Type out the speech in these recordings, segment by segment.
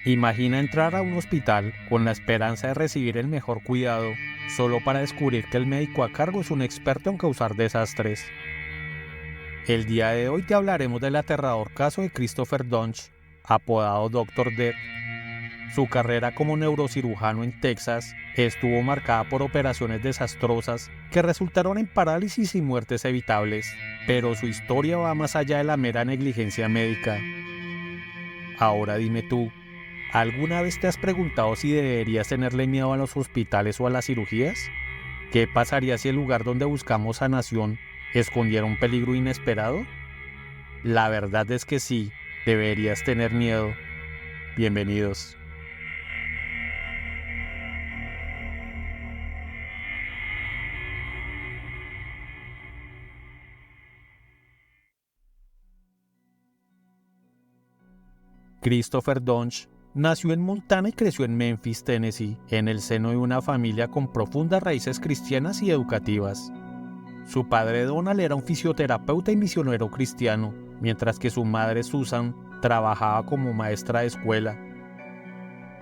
Imagina entrar a un hospital con la esperanza de recibir el mejor cuidado, solo para descubrir que el médico a cargo es un experto en causar desastres. El día de hoy te hablaremos del aterrador caso de Christopher Dunch, apodado Dr. Death. Su carrera como neurocirujano en Texas estuvo marcada por operaciones desastrosas que resultaron en parálisis y muertes evitables, pero su historia va más allá de la mera negligencia médica. Ahora dime tú, ¿alguna vez te has preguntado si deberías tenerle miedo a los hospitales o a las cirugías? ¿Qué pasaría si el lugar donde buscamos sanación escondiera un peligro inesperado? La verdad es que sí, deberías tener miedo. Bienvenidos. Christopher Dunch nació en Montana y creció en Memphis, Tennessee, en el seno de una familia con profundas raíces cristianas y educativas. Su padre Donald era un fisioterapeuta y misionero cristiano, mientras que su madre Susan trabajaba como maestra de escuela.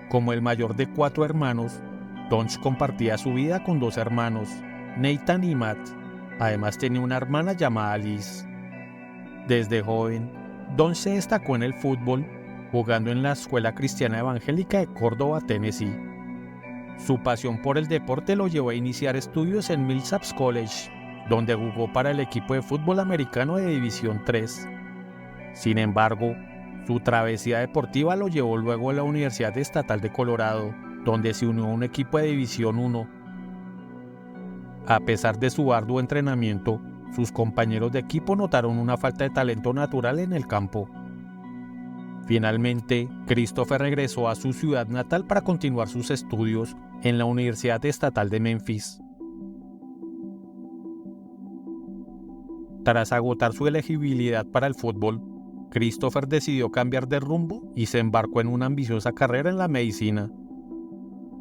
Como el mayor de 4 hermanos, Dunch compartía su vida con 2 hermanos, Nathan y Matt. Además tenía una hermana llamada Liz. Desde joven, Dunch se destacó en el fútbol, jugando en la Escuela Cristiana Evangélica de Córdoba, Tennessee. Su pasión por el deporte lo llevó a iniciar estudios en Millsaps College, donde jugó para el equipo de fútbol americano de División 3. Sin embargo, su travesía deportiva lo llevó luego a la Universidad Estatal de Colorado, donde se unió a un equipo de División 1. A pesar de su arduo entrenamiento, sus compañeros de equipo notaron una falta de talento natural en el campo. Finalmente, Christopher regresó a su ciudad natal para continuar sus estudios en la Universidad Estatal de Memphis. Tras agotar su elegibilidad para el fútbol, Christopher decidió cambiar de rumbo y se embarcó en una ambiciosa carrera en la medicina.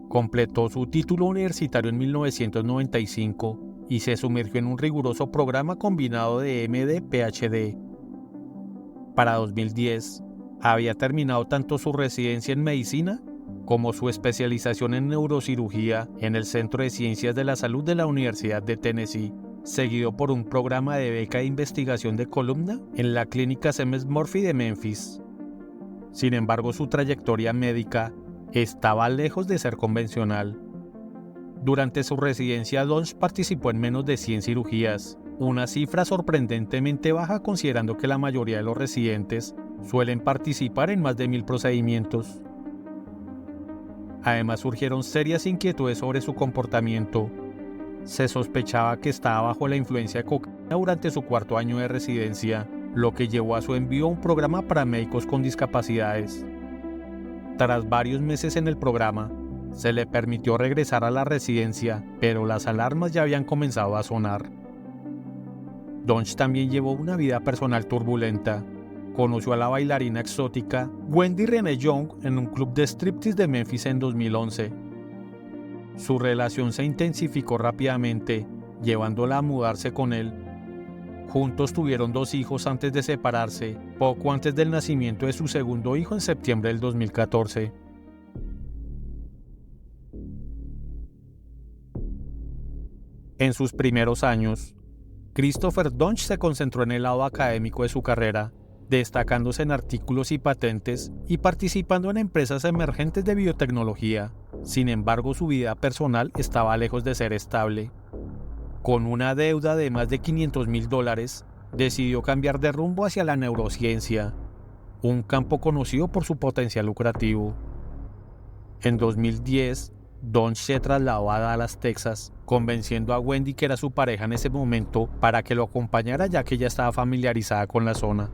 Completó su título universitario en 1995 y se sumergió en un riguroso programa combinado de MD-PhD. Para 2010, había terminado tanto su residencia en medicina como su especialización en neurocirugía en el Centro de Ciencias de la Salud de la Universidad de Tennessee, seguido por un programa de beca de investigación de columna en la Clínica Seamus Murphy de Memphis. Sin embargo, su trayectoria médica estaba lejos de ser convencional. Durante su residencia, Dunch participó en menos de 100 cirugías, una cifra sorprendentemente baja considerando que la mayoría de los residentes suelen participar en más de 1000 procedimientos. Además, surgieron serias inquietudes sobre su comportamiento. Se sospechaba que estaba bajo la influencia de cocaína durante su 4º año de residencia, lo que llevó a su envío a un programa para médicos con discapacidades. Tras varios meses en el programa, se le permitió regresar a la residencia, pero las alarmas ya habían comenzado a sonar. Dunch también llevó una vida personal turbulenta. Conoció a la bailarina exótica Wendy Renee Young en un club de striptease de Memphis en 2011. Su relación se intensificó rápidamente, llevándola a mudarse con él. Juntos tuvieron 2 hijos antes de separarse, poco antes del nacimiento de su segundo hijo en septiembre del 2014. En sus primeros años, Christopher Dunch se concentró en el lado académico de su carrera, destacándose en artículos y patentes y participando en empresas emergentes de biotecnología. Sin embargo, su vida personal estaba lejos de ser estable. Con una deuda de más de $500,000, decidió cambiar de rumbo hacia la neurociencia, un campo conocido por su potencial lucrativo. En 2010, Dunch se trasladó a Dallas, Texas, convenciendo a Wendy, que era su pareja en ese momento, para que lo acompañara ya que ella estaba familiarizada con la zona.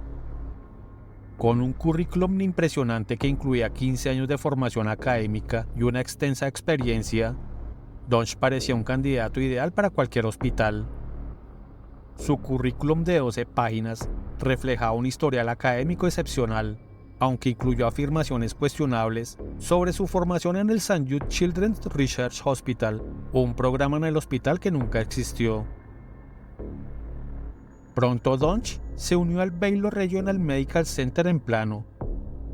Con un currículum impresionante que incluía 15 años de formación académica y una extensa experiencia, Dunch parecía un candidato ideal para cualquier hospital. Su currículum de 12 páginas reflejaba un historial académico excepcional, aunque incluyó afirmaciones cuestionables sobre su formación en el St. Jude Children's Research Hospital, un programa en el hospital que nunca existió. Pronto Dunch se unió al Baylor Regional Medical Center en Plano.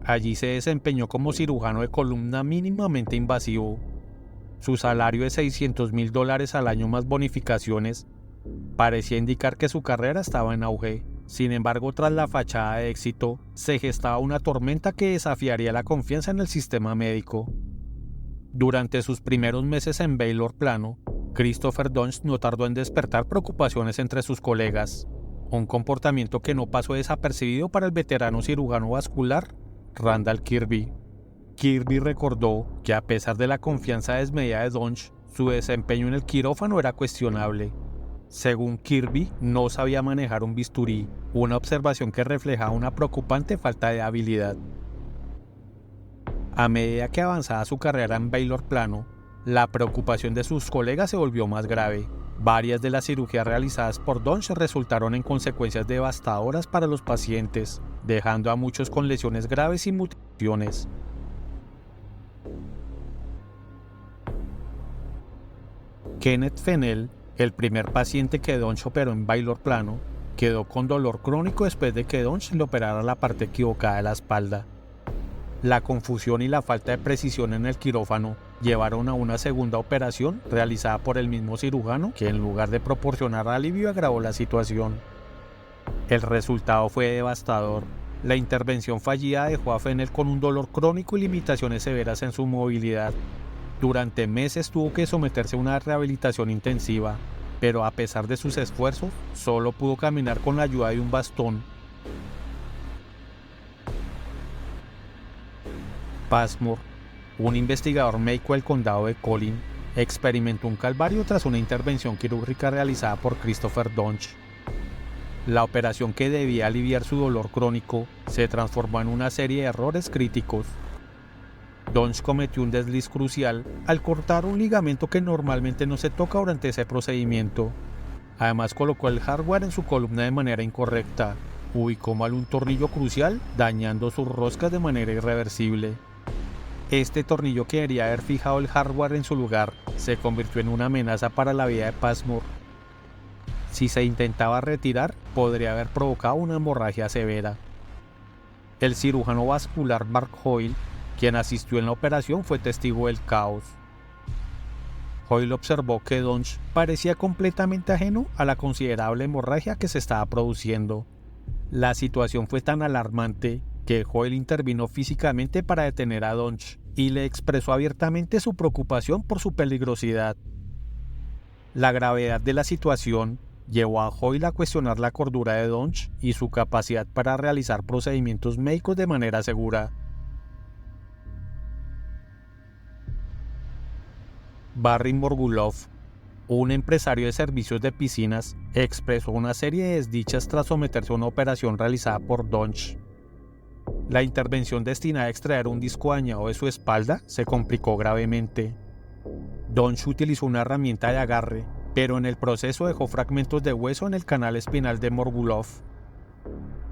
Allí se desempeñó como cirujano de columna mínimamente invasivo. Su salario de $600,000 al año más bonificaciones parecía indicar que su carrera estaba en auge. Sin embargo, tras la fachada de éxito, se gestaba una tormenta que desafiaría la confianza en el sistema médico. Durante sus primeros meses en Baylor Plano, Christopher Donch no tardó en despertar preocupaciones entre sus colegas, un comportamiento que no pasó desapercibido para el veterano cirujano vascular Randall Kirby. Kirby recordó que a pesar de la confianza desmedida de Donch, su desempeño en el quirófano era cuestionable. Según Kirby, no sabía manejar un bisturí, una observación que reflejaba una preocupante falta de habilidad. A medida que avanzaba su carrera en Baylor Plano, la preocupación de sus colegas se volvió más grave. Varias de las cirugías realizadas por Donch resultaron en consecuencias devastadoras para los pacientes, dejando a muchos con lesiones graves y mutilaciones. Kenneth Fennell, el primer paciente que Donch operó en Baylor Plano, quedó con dolor crónico después de que Donch le operara la parte equivocada de la espalda. La confusión y la falta de precisión en el quirófano llevaron a una segunda operación realizada por el mismo cirujano que, en lugar de proporcionar alivio, agravó la situación. El resultado fue devastador. La intervención fallida dejó a Fennell con un dolor crónico y limitaciones severas en su movilidad. Durante meses tuvo que someterse a una rehabilitación intensiva, pero a pesar de sus esfuerzos, solo pudo caminar con la ayuda de un bastón. Passmore, un investigador médico del condado de Collin, experimentó un calvario tras una intervención quirúrgica realizada por Christopher Donch. La operación, que debía aliviar su dolor crónico, se transformó en una serie de errores críticos. Donch cometió un desliz crucial al cortar un ligamento que normalmente no se toca durante ese procedimiento. Además, colocó el hardware en su columna de manera incorrecta, ubicó mal un tornillo crucial, dañando sus roscas de manera irreversible. Este tornillo, que debería haber fijado el hardware en su lugar, se convirtió en una amenaza para la vida de Passmore. Si se intentaba retirar, podría haber provocado una hemorragia severa. El cirujano vascular Mark Hoyle, quien asistió en la operación, fue testigo del caos. Hoyle observó que Donch parecía completamente ajeno a la considerable hemorragia que se estaba produciendo. La situación fue tan alarmante que Hoyle intervino físicamente para detener a Donch y le expresó abiertamente su preocupación por su peligrosidad. La gravedad de la situación llevó a Hoyle a cuestionar la cordura de Donch y su capacidad para realizar procedimientos médicos de manera segura. Barry Morgulov, un empresario de servicios de piscinas, expresó una serie de desdichas tras someterse a una operación realizada por Donch. La intervención destinada a extraer un disco dañado de su espalda se complicó gravemente. Donch utilizó una herramienta de agarre, pero en el proceso dejó fragmentos de hueso en el canal espinal de Morgulov.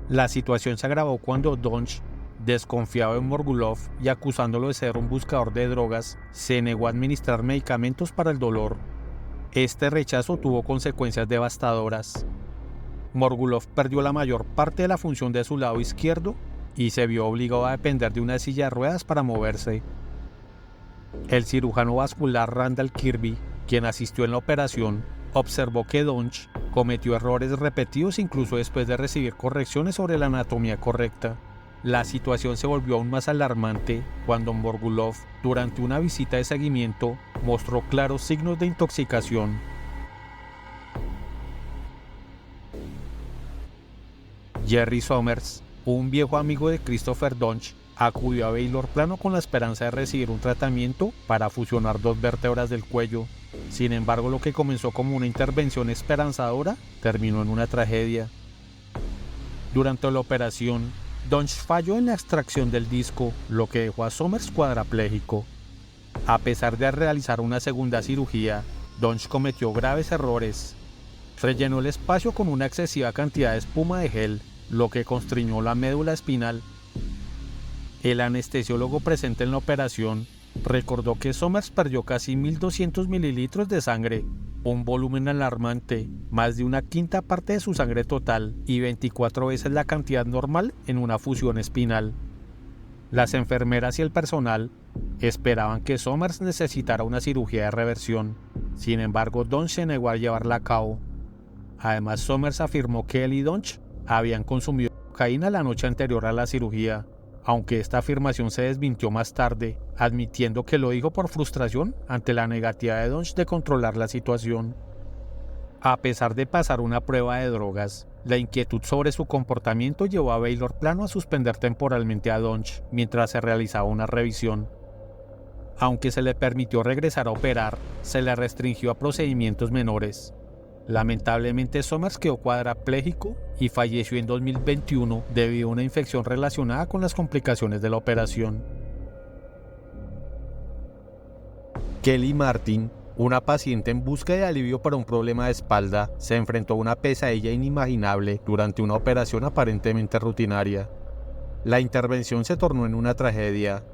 La situación se agravó cuando Donch, desconfiado de Morgulov y acusándolo de ser un buscador de drogas, se negó a administrar medicamentos para el dolor. Este rechazo tuvo consecuencias devastadoras. Morgulov perdió la mayor parte de la función de su lado izquierdo y se vio obligado a depender de una silla de ruedas para moverse. El cirujano vascular Randall Kirby, quien asistió en la operación, observó que Donch cometió errores repetidos incluso después de recibir correcciones sobre la anatomía correcta. La situación se volvió aún más alarmante cuando Morgulov, durante una visita de seguimiento, mostró claros signos de intoxicación. Jerry Somers, un viejo amigo de Christopher Donch, acudió a Baylor Plano con la esperanza de recibir un tratamiento para fusionar dos vértebras del cuello. Sin embargo, lo que comenzó como una intervención esperanzadora terminó en una tragedia. Durante la operación, Donch falló en la extracción del disco, lo que dejó a Somers cuadrapléjico. A pesar de realizar una segunda cirugía, Donch cometió graves errores. Rellenó el espacio con una excesiva cantidad de espuma de gel, lo que constriñó la médula espinal. El anestesiólogo presente en la operación recordó que Somers perdió casi 1.200 mililitros de sangre, un volumen alarmante, más de una quinta parte de su sangre total y 24 veces la cantidad normal en una fusión espinal. Las enfermeras y el personal esperaban que Somers necesitara una cirugía de reversión. Sin embargo, Donch se negó a llevarla a cabo. Además, Somers afirmó que él y Donch habían consumido cocaína la noche anterior a la cirugía, aunque esta afirmación se desmintió más tarde, admitiendo que lo dijo por frustración ante la negativa de Donch de controlar la situación. A pesar de pasar una prueba de drogas, la inquietud sobre su comportamiento llevó a Baylor Plano a suspender temporalmente a Donch mientras se realizaba una revisión. Aunque se le permitió regresar a operar, se le restringió a procedimientos menores. Lamentablemente, Somers quedó cuadrapléjico y falleció en 2021 debido a una infección relacionada con las complicaciones de la operación. Kelly Martin, una paciente en busca de alivio para un problema de espalda, se enfrentó a una pesadilla inimaginable durante una operación aparentemente rutinaria. La intervención se tornó en una tragedia.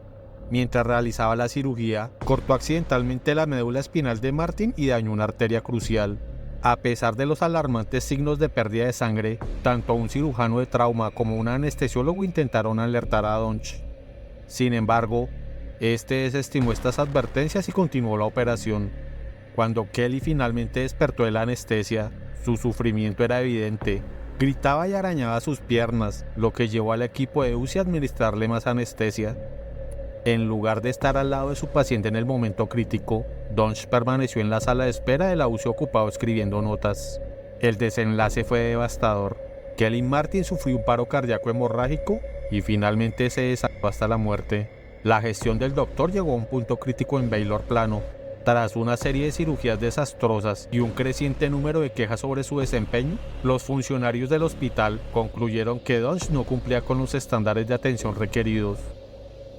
Mientras realizaba la cirugía, cortó accidentalmente la médula espinal de Martin y dañó una arteria crucial. A pesar de los alarmantes signos de pérdida de sangre, tanto un cirujano de trauma como un anestesiólogo intentaron alertar a Donch. Sin embargo, este desestimó estas advertencias y continuó la operación. Cuando Kelly finalmente despertó de la anestesia, su sufrimiento era evidente. Gritaba y arañaba sus piernas, lo que llevó al equipo de UCI a administrarle más anestesia. En lugar de estar al lado de su paciente en el momento crítico, Donch permaneció en la sala de espera de la UCI ocupado escribiendo notas. El desenlace fue devastador. Kelly Martin sufrió un paro cardíaco hemorrágico y finalmente se desangró hasta la muerte. La gestión del doctor llegó a un punto crítico en Baylor Plano. Tras una serie de cirugías desastrosas y un creciente número de quejas sobre su desempeño, los funcionarios del hospital concluyeron que Donch no cumplía con los estándares de atención requeridos.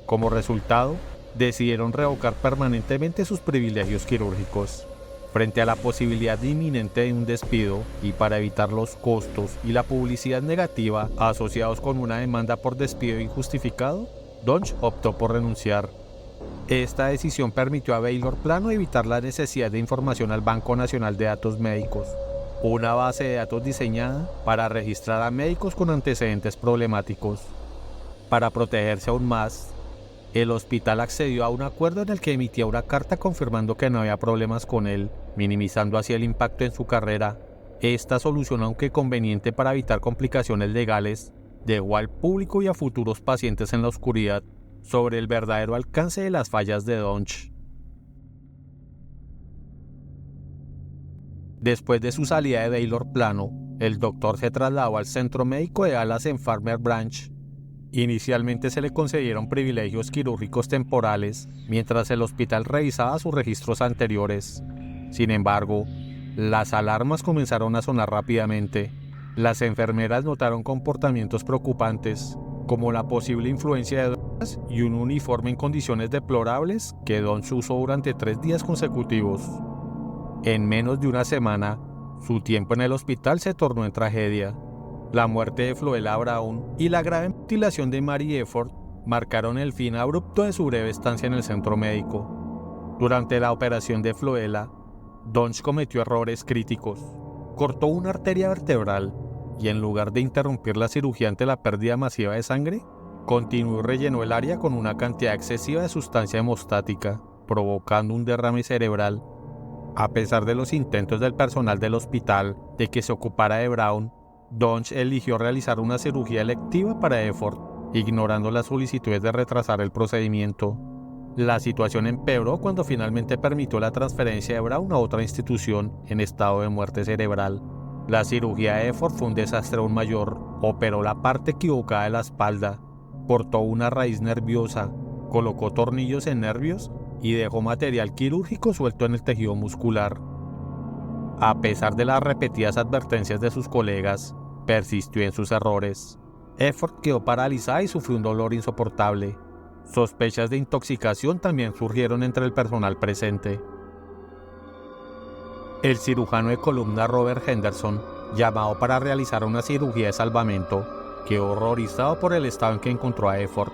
Como resultado, decidieron revocar permanentemente sus privilegios quirúrgicos. Frente a la posibilidad inminente de un despido y para evitar los costos y la publicidad negativa asociados con una demanda por despido injustificado, Donch optó por renunciar. Esta decisión permitió a Baylor Plano evitar la necesidad de información al Banco Nacional de Datos Médicos, una base de datos diseñada para registrar a médicos con antecedentes problemáticos. Para protegerse aún más, el hospital accedió a un acuerdo en el que emitía una carta confirmando que no había problemas con él, minimizando así el impacto en su carrera. Esta solución, aunque conveniente para evitar complicaciones legales, dejó al público y a futuros pacientes en la oscuridad sobre el verdadero alcance de las fallas de Donch. Después de su salida de Baylor Plano, el doctor se trasladó al centro médico de Dallas en Farmer Branch. Inicialmente se le concedieron privilegios quirúrgicos temporales mientras el hospital revisaba sus registros anteriores. Sin embargo, las alarmas comenzaron a sonar rápidamente. Las enfermeras notaron comportamientos preocupantes, como la posible influencia de drogas y un uniforme en condiciones deplorables que Donch usó durante 3 días consecutivos. En menos de una semana, su tiempo en el hospital se tornó en tragedia. La muerte de Floella Brown y la grave mutilación de Mary Efford marcaron el fin abrupto de su breve estancia en el centro médico. Durante la operación de Floella, Donch cometió errores críticos. Cortó una arteria vertebral y en lugar de interrumpir la cirugía ante la pérdida masiva de sangre, continuó y rellenó el área con una cantidad excesiva de sustancia hemostática, provocando un derrame cerebral. A pesar de los intentos del personal del hospital de que se ocupara de Brown, Donch eligió realizar una cirugía electiva para Efford, ignorando las solicitudes de retrasar el procedimiento. La situación empeoró cuando finalmente permitió la transferencia de Brown a otra institución en estado de muerte cerebral. La cirugía de Efford fue un desastre aún mayor. Operó la parte equivocada de la espalda, cortó una raíz nerviosa, colocó tornillos en nervios y dejó material quirúrgico suelto en el tejido muscular. A pesar de las repetidas advertencias de sus colegas, persistió en sus errores. Efford quedó paralizada y sufrió un dolor insoportable. Sospechas de intoxicación también surgieron entre el personal presente. El cirujano de columna Robert Henderson, llamado para realizar una cirugía de salvamento, quedó horrorizado por el estado en que encontró a Efford.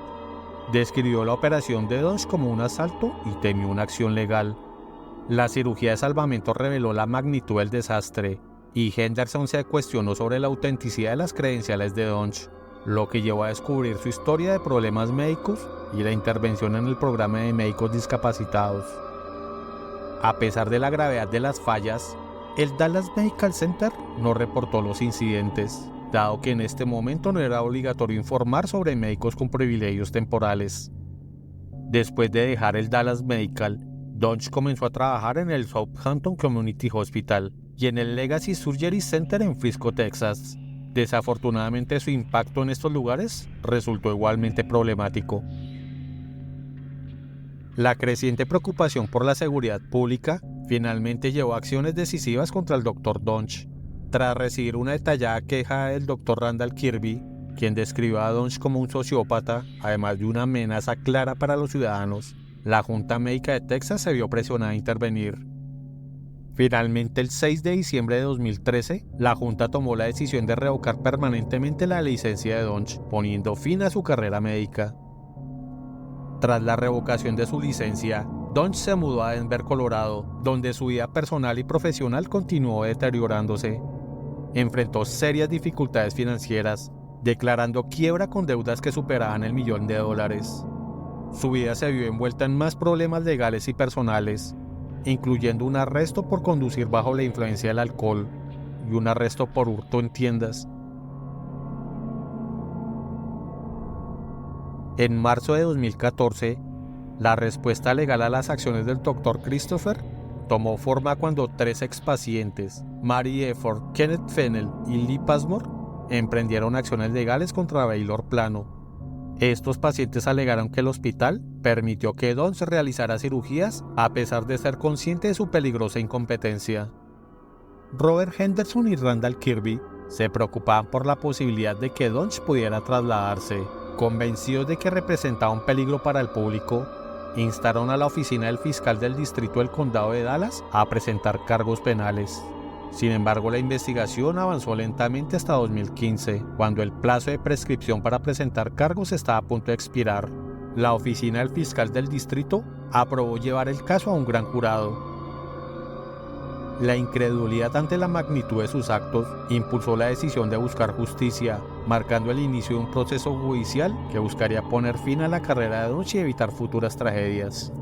Describió la operación de Donch como un asalto y temió una acción legal. La cirugía de salvamento reveló la magnitud del desastre, y Henderson se cuestionó sobre la autenticidad de las credenciales de Donch. lo que llevó a descubrir su historia de problemas médicos y la intervención en el programa de médicos discapacitados. A pesar de la gravedad de las fallas, el Dallas Medical Center no reportó los incidentes, dado que en este momento no era obligatorio informar sobre médicos con privilegios temporales. Después de dejar el Dallas Medical, Dodge comenzó a trabajar en el Southampton Community Hospital y en el Legacy Surgery Center en Frisco, Texas. Desafortunadamente, su impacto en estos lugares resultó igualmente problemático. La creciente preocupación por la seguridad pública finalmente llevó a acciones decisivas contra el Dr. Dodge. Tras recibir una detallada queja del Dr. Randall Kirby, quien describió a Dodge como un sociópata, además de una amenaza clara para los ciudadanos, la Junta Médica de Texas se vio presionada a intervenir. Finalmente, el 6 de diciembre de 2013, la Junta tomó la decisión de revocar permanentemente la licencia de Dodge, poniendo fin a su carrera médica. Tras la revocación de su licencia, Dodge se mudó a Denver, Colorado, donde su vida personal y profesional continuó deteriorándose. Enfrentó serias dificultades financieras, declarando quiebra con deudas que superaban el $1.000.000. Su vida se vio envuelta en más problemas legales y personales, incluyendo un arresto por conducir bajo la influencia del alcohol y un arresto por hurto en tiendas. En marzo de 2014, la respuesta legal a las acciones del Dr. Christopher tomó forma cuando 3 expacientes, Mary Efford, Kenneth Fennell y Lee Passmore, emprendieron acciones legales contra Baylor Plano. Estos pacientes alegaron que el hospital permitió que Dodge realizara cirugías a pesar de ser consciente de su peligrosa incompetencia. Robert Henderson y Randall Kirby se preocupaban por la posibilidad de que Dodge pudiera trasladarse. Convencidos de que representaba un peligro para el público, instaron a la oficina del fiscal del distrito del condado de Dallas a presentar cargos penales. Sin embargo, la investigación avanzó lentamente hasta 2015, cuando el plazo de prescripción para presentar cargos estaba a punto de expirar. La oficina del fiscal del distrito aprobó llevar el caso a un gran jurado. La incredulidad ante la magnitud de sus actos impulsó la decisión de buscar justicia, marcando el inicio de un proceso judicial que buscaría poner fin a la carrera de Dodge y evitar futuras tragedias.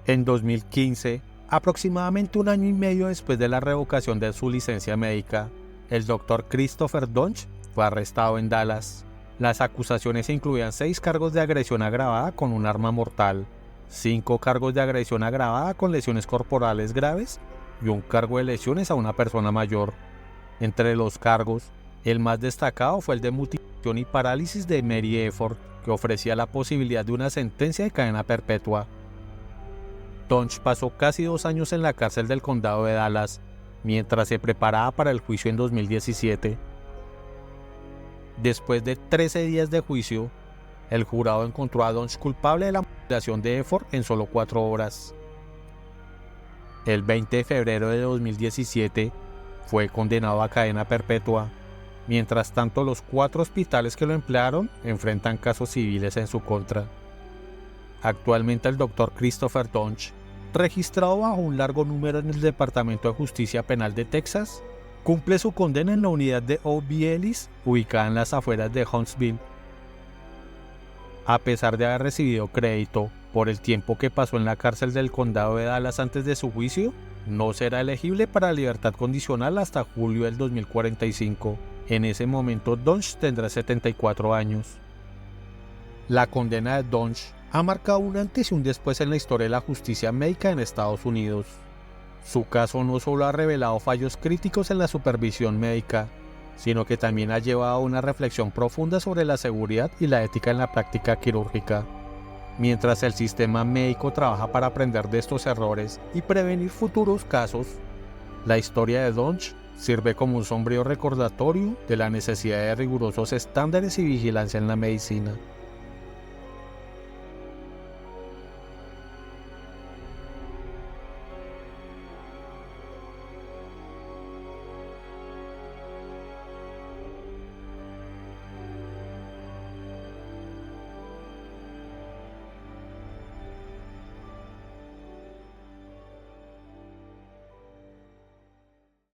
En 2015, aproximadamente un año y medio después de la revocación de su licencia médica, el Dr. Christopher Dodge fue arrestado en Dallas. Las acusaciones incluían 6 cargos de agresión agravada con un arma mortal, 5 cargos de agresión agravada con lesiones corporales graves y un cargo de lesiones a una persona mayor. Entre los cargos, el más destacado fue el de mutilación y parálisis de Mary Efford, que ofrecía la posibilidad de una sentencia de cadena perpetua. Dodge pasó casi 2 años en la cárcel del condado de Dallas, mientras se preparaba para el juicio en 2017. Después de 13 días de juicio, el jurado encontró a Dodge culpable de la mutilación de Efford en solo 4 horas. El 20 de febrero de 2017 fue condenado a cadena perpetua. Mientras tanto, los 4 hospitales que lo emplearon enfrentan casos civiles en su contra. Actualmente el Dr. Christopher Dodge, registrado bajo un largo número en el Departamento de Justicia Penal de Texas, cumple su condena en la unidad de O.B. Ellis, ubicada en las afueras de Huntsville. A pesar de haber recibido crédito por el tiempo que pasó en la cárcel del condado de Dallas antes de su juicio, no será elegible para libertad condicional hasta julio del 2045. En ese momento Dodge tendrá 74 años. La condena de Dodge ha marcado un antes y un después en la historia de la justicia médica en Estados Unidos. Su caso no solo ha revelado fallos críticos en la supervisión médica, sino que también ha llevado a una reflexión profunda sobre la seguridad y la ética en la práctica quirúrgica. Mientras el sistema médico trabaja para aprender de estos errores y prevenir futuros casos, la historia de Dodge sirve como un sombrío recordatorio de la necesidad de rigurosos estándares y vigilancia en la medicina.